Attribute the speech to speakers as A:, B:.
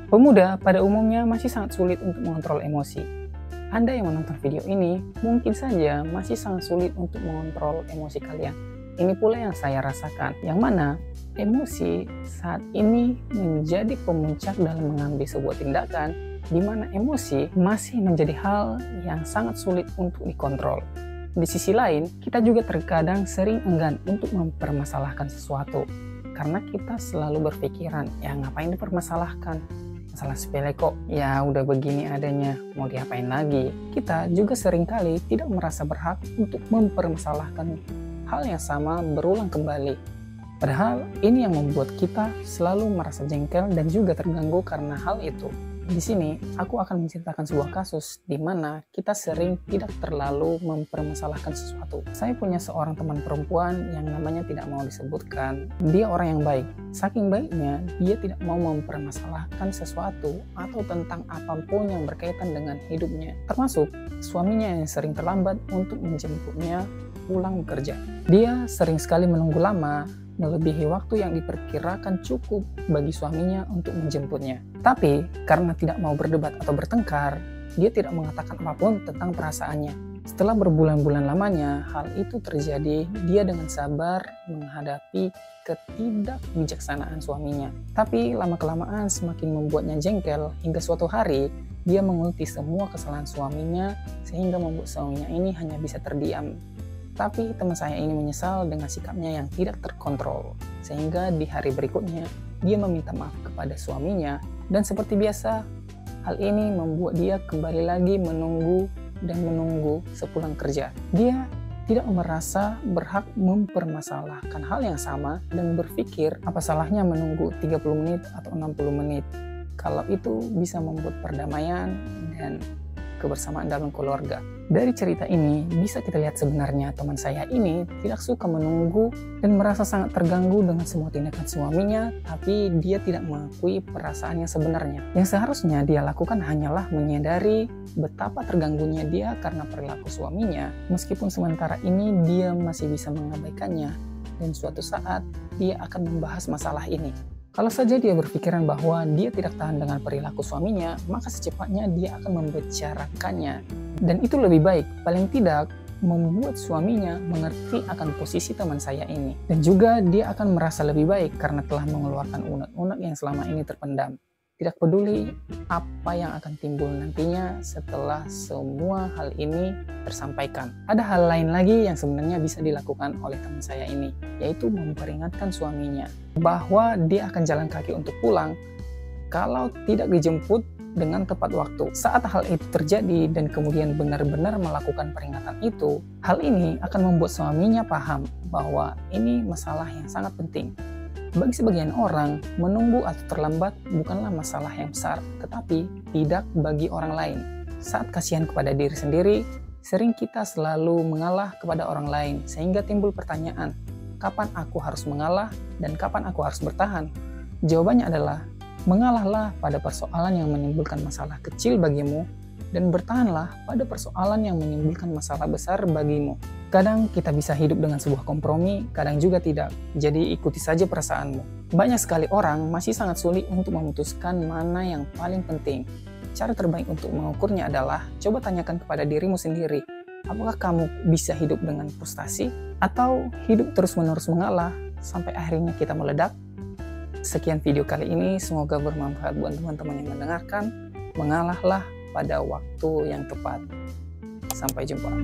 A: Pemuda pada umumnya masih sangat sulit untuk mengontrol emosi. Anda yang menonton video ini mungkin saja masih sangat sulit untuk mengontrol emosi kalian. Ini pula yang saya rasakan, yang mana emosi saat ini menjadi pemuncak dalam mengambil sebuah tindakan, di mana emosi masih menjadi hal yang sangat sulit untuk dikontrol. Di sisi lain, kita juga terkadang sering enggan untuk mempermasalahkan sesuatu, karena kita selalu berpikiran, ya ngapain dipermasalahkan? Masalah sepele kok, ya udah begini adanya, mau diapain lagi? Kita juga seringkali tidak merasa berhak untuk mempermasalahkan hal yang sama berulang kembali. Padahal ini yang membuat kita selalu merasa jengkel dan juga terganggu karena hal itu. Di sini, aku akan menceritakan sebuah kasus di mana kita sering tidak terlalu mempermasalahkan sesuatu. Saya punya seorang teman perempuan yang namanya tidak mau disebutkan. Dia orang yang baik. Saking baiknya, dia tidak mau mempermasalahkan sesuatu atau tentang apapun yang berkaitan dengan hidupnya. Termasuk suaminya yang sering terlambat untuk menjemputnya pulang bekerja. Dia sering sekali menunggu lama, melebihi waktu yang diperkirakan cukup bagi suaminya untuk menjemputnya. Tapi, karena tidak mau berdebat atau bertengkar, dia tidak mengatakan apapun tentang perasaannya. Setelah berbulan-bulan lamanya, hal itu terjadi, dia dengan sabar menghadapi ketidakbijaksanaan suaminya. Tapi, lama-kelamaan semakin membuatnya jengkel, hingga suatu hari, dia mengulti semua kesalahan suaminya, sehingga membuat suaminya ini hanya bisa terdiam. Tapi teman saya ini menyesal dengan sikapnya yang tidak terkontrol, sehingga di hari berikutnya dia meminta maaf kepada suaminya, dan seperti biasa, hal ini membuat dia kembali lagi menunggu dan menunggu sepulang kerja. Dia tidak merasa berhak mempermasalahkan hal yang sama dan berpikir apa salahnya menunggu 30 menit atau 60 menit, kalau itu bisa membuat perdamaian dan kebersamaan dalam keluarga. Dari cerita ini bisa kita lihat sebenarnya teman saya ini tidak suka menunggu dan merasa sangat terganggu dengan semua tindakan suaminya, tapi dia tidak mengakui perasaannya sebenarnya. Yang seharusnya dia lakukan hanyalah menyadari betapa terganggunya dia karena perilaku suaminya, meskipun sementara ini dia masih bisa mengabaikannya, dan suatu saat dia akan membahas masalah ini. Kalau saja dia berpikiran bahwa dia tidak tahan dengan perilaku suaminya, maka secepatnya dia akan membicarakannya. Dan itu lebih baik, paling tidak membuat suaminya mengerti akan posisi teman saya ini. Dan juga dia akan merasa lebih baik karena telah mengeluarkan unek-unek yang selama ini terpendam. Tidak peduli apa yang akan timbul nantinya setelah semua hal ini tersampaikan. Ada hal lain lagi yang sebenarnya bisa dilakukan oleh teman saya ini, yaitu memperingatkan suaminya bahwa dia akan jalan kaki untuk pulang kalau tidak dijemput dengan tepat waktu. Saat hal itu terjadi dan kemudian benar-benar melakukan peringatan itu, hal ini akan membuat suaminya paham bahwa ini masalah yang sangat penting. Bagi sebagian orang, menunggu atau terlambat bukanlah masalah yang besar, tetapi tidak bagi orang lain. Saat kasihan kepada diri sendiri, sering kita selalu mengalah kepada orang lain, sehingga timbul pertanyaan, kapan aku harus mengalah dan kapan aku harus bertahan? Jawabannya adalah, mengalahlah pada persoalan yang menimbulkan masalah kecil bagimu, dan bertahanlah pada persoalan yang menimbulkan masalah besar bagimu. Kadang kita bisa hidup dengan sebuah kompromi, kadang juga tidak. Jadi ikuti saja perasaanmu. Banyak sekali orang masih sangat sulit untuk memutuskan mana yang paling penting. Cara terbaik untuk mengukurnya adalah coba tanyakan kepada dirimu sendiri. Apakah kamu bisa hidup dengan frustasi? Atau hidup terus-menerus mengalah sampai akhirnya kita meledak? Sekian video kali ini, semoga bermanfaat buat teman-teman yang mendengarkan. Mengalahlah pada waktu yang tepat. Sampai jumpa.